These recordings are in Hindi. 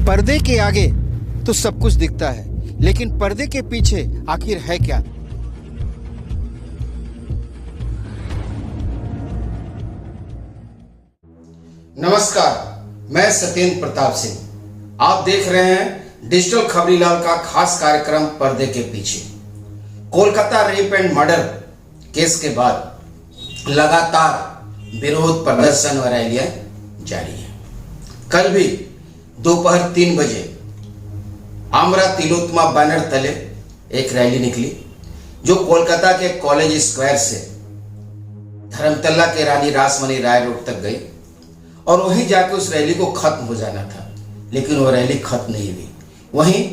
पर्दे के आगे तो सब कुछ दिखता है, लेकिन पर्दे के पीछे आखिर है क्या? नमस्कार, मैं सत्येंद्र प्रताप सिंह। आप देख रहे हैं डिजिटल खबरीलाल का खास कार्यक्रम पर्दे के पीछे। Kolkata rape and murder case के बाद लगातार विरोध प्रदर्शन और रैलियां जारी है। कल भी दोपहर 3 बजे आमरा तिलोत्तमा बैनर तले एक रैली निकली, जो कोलकाता के कॉलेज स्क्वायर से धर्मतला के रानी रासमणी राय रोड तक गई और वहीं जाकर उस रैली को खत्म हो जाना था, लेकिन वो रैली खत्म नहीं हुई। वहीं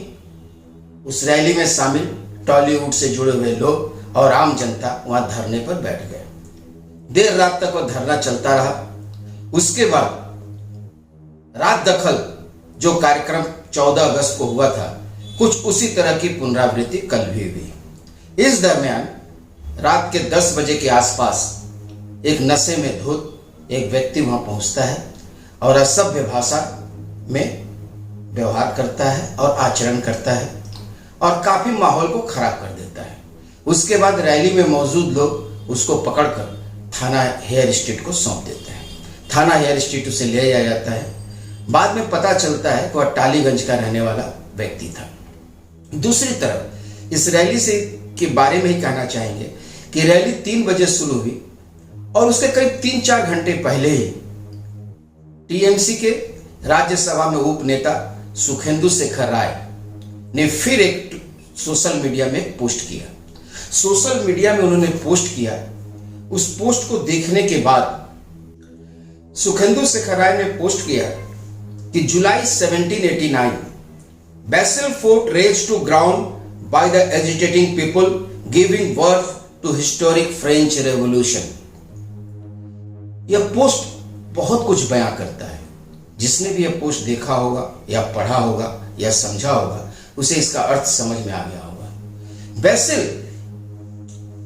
उस रैली में शामिल टॉलीवुड से जुड़े हुए लोग और आम जनता वहां धरने पर बैठ गए। देर रात तक वो धरना चलता रहा। उसके बाद रात दखल जो कार्यक्रम 14 अगस्त को हुआ था, कुछ उसी तरह की पुनरावृत्ति कल भी हुई। इस दरमियान रात के 10 बजे के आसपास एक नशे में धुत एक व्यक्ति वहां पहुंचता है और असभ्य भाषा में व्यवहार करता है और आचरण करता है और काफी माहौल को खराब कर देता है। उसके बाद रैली में मौजूद लोग उसको पकड़कर थाना हेयर स्ट्रीट को सौंप देते हैं। थाना हेयर स्ट्रीट उसे ले जाया जाता है। बाद में पता चलता है कि वह टालीगंज का रहने वाला व्यक्ति था। दूसरी तरफ इस रैली से के बारे में ही कहना चाहेंगे कि रैली 3 बजे शुरू हुई और उसके करीब 3-4 घंटे पहले ही टीएमसी के राज्यसभा में उप नेता सुखेंदु शेखर राय ने फिर एक सोशल मीडिया में एक पोस्ट किया। सोशल मीडिया में उन्होंने पोस्ट किया। उस पोस्ट को देखने के बाद सुखेंदु शेखर राय ने पोस्ट किया कि July 1789 Bastille fort razed to ground by the agitating people giving birth to historic French revolution. यह पोस्ट बहुत कुछ बयां करता है। जिसने भी यह पोस्ट देखा होगा या पढ़ा होगा या समझा होगा, उसे इसका अर्थ समझ में आ गया होगा। बेसिल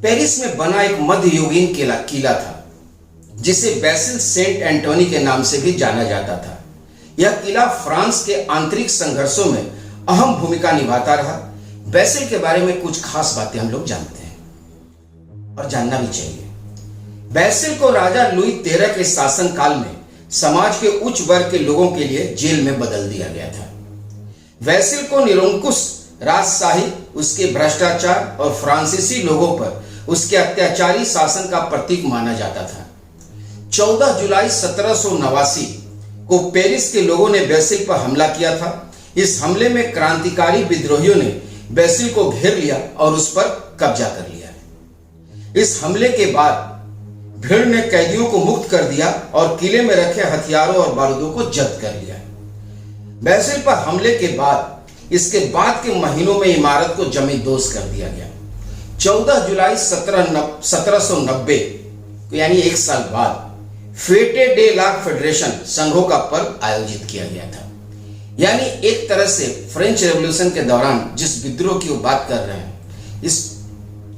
पेरिस में बना एक मध्ययुगीन किला था, जिसे बेसिल सेंट एंटोनी के नाम से भी जाना जाता था। यह किला फ्रांस के आंतरिक संघर्षों में अहम भूमिका निभाता रहा। बेसिल के बारे में कुछ खास बातें हम लोग जानते हैं और जानना भी चाहिए। बेसिल को राजा लुई 13 के शासन काल में समाज के उच्च वर्ग के लोगों के लिए जेल में बदल दिया गया था। बेसिल को निरंकुश राजशाही, उसके भ्रष्टाचार और फ्रांसीसी लोगों पर उसके अत्याचारी शासन का प्रतीक माना जाता था। 14 जुलाई 1789 को पेरिस के लोगों ने बेसिल पर हमला किया था। इस हमले में क्रांतिकारी विद्रोहियों ने बेसिल को घेर लिया और उस पर कब्जा कर लिया। इस हमले के बाद भीड़ ने कैदियों को मुक्त कर दिया और किले में रखे हथियारों और बारूदों को जब्त कर लिया। बेसिल पर हमले के बाद इसके बाद के महीनों में इमारत को जमींदोज कर दिया गया। 14 जुलाई 1790 यानी 1 साल बाद फेटे डे ला फेडरेशन संघों का पर्व आयोजित किया गया था। यानी एक तरह से फ्रेंच रेवोल्यूशन के दौरान जिस विद्रोह की वो बात कर रहे हैं, इस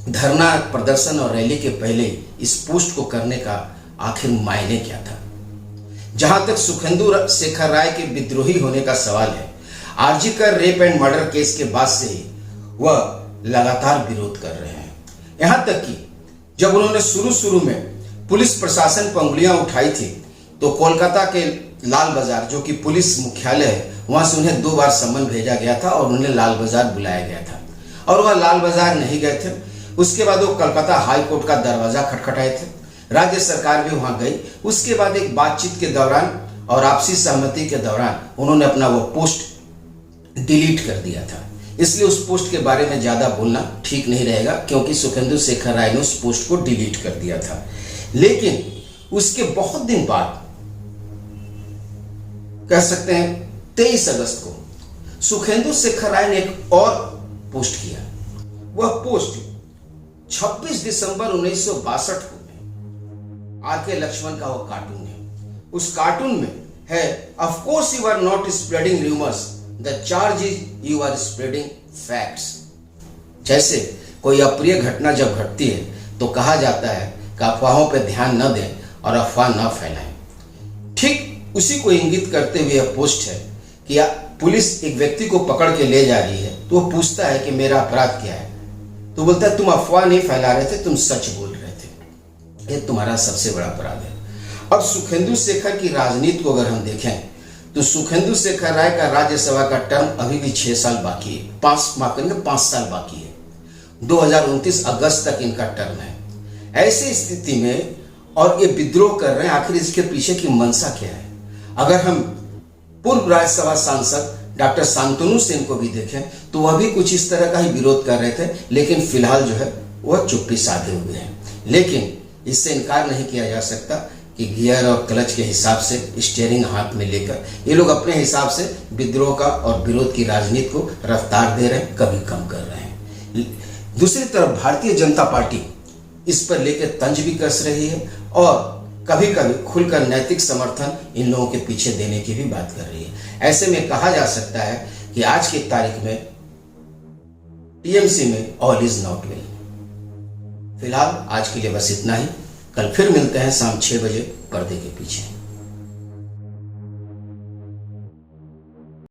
धरना प्रदर्शन और रैली के पहले इस पोस्ट को करने का आखिर मायने क्या था? जहां तक सुखेंदु शेखर राय के विद्रोही होने का सवाल है, RG Kar rape and murder case के बाद से ही वह लगातार विरोध कर रहे हैं। यहां तक कि जब उन्होंने शुरू में पुलिस प्रशासन पर उंगलियां उठाई थी, तो कोलकाता के लाल बाजार, जो कि पुलिस मुख्यालय है, वहां से उन्हें 2 बार सम्मन भेजा गया था और उन्हें लाल बाजार बुलाया गया था और वह लाल बाजार नहीं गए थे। उसके बाद वो कलकत्ता हाई कोर्ट का दरवाजा खटखटाए थे। राज्य सरकार भी वहां गई। उसके बाद एक बातचीत के दौरान और आपसी सहमति के दौरान उन्होंने अपना वो पोस्ट डिलीट कर दिया था। इसलिए उस पोस्ट के बारे में ज्यादा बोलना ठीक नहीं रहेगा, क्योंकि सुखेंदु शेखर राय ने उस पोस्ट को डिलीट कर दिया था। लेकिन उसके बहुत दिन बाद, कह सकते हैं 23 अगस्त को, सुखेंदु शेखर राय ने एक और पोस्ट किया। वह पोस्ट 26 दिसंबर 1962 को आर.के. लक्ष्मण का वो कार्टून है। उस कार्टून में है, of course you are not spreading rumours, the charge is you are spreading facts. जैसे कोई अप्रिय घटना जब घटती है तो कहा जाता है कि अफवाहों पर ध्यान न दें और अफवाह न फैलाएं। ठीक उसी को इंगित करते हुए यह पोस्ट है कि पुलिस एक व्यक्ति को पकड़ के ले जा रही है तो वो पूछता है कि मेरा अपराध क्या है, तो बोलता है तुम अफवाह नहीं फैला रहे थे, तुम सच बोल रहे थे, ये तुम्हारा सबसे बड़ा अपराध है। अब सुखेंदु शेखर की राजनीति को अगर हम देखें तो सुखेंदु शेखर राय का राज्यसभा का टर्म अभी भी 6 साल बाकी है, 5 साल बाकी है, 2029 अगस्त तक इनका टर्म है। ऐसी स्थिति में और ये विद्रोह कर रहे हैं, आखिर इसके पीछे की मंशा क्या है? अगर हम पूर्व राज्यसभा सांसद डॉक्टर शांतनु सेन को भी देखें तो वह भी कुछ इस तरह का ही विरोध कर रहे थे, लेकिन फिलहाल जो है वह चुप्पी साधे हुए हैं। लेकिन इससे इनकार नहीं किया जा सकता कि गियर और क्लच के हिसाब से, स्टीयरिंग हाथ में लेकर ये लोग अपने हिसाब से विद्रोह का और विरोध की राजनीति को रफ्तार दे रहे हैं, कभी कम कर रहे हैं। दूसरी तरफ भारतीय जनता पार्टी इस पर लेकर तंज भी कस रही है और कभी कभी खुलकर नैतिक समर्थन इन लोगों के पीछे देने की भी बात कर रही है। ऐसे में कहा जा सकता है कि आज की तारीख में टीएमसी में ऑल इज नॉट वेल। फिलहाल आज के लिए बस इतना ही। कल फिर मिलते हैं शाम 6 बजे पर्दे के पीछे।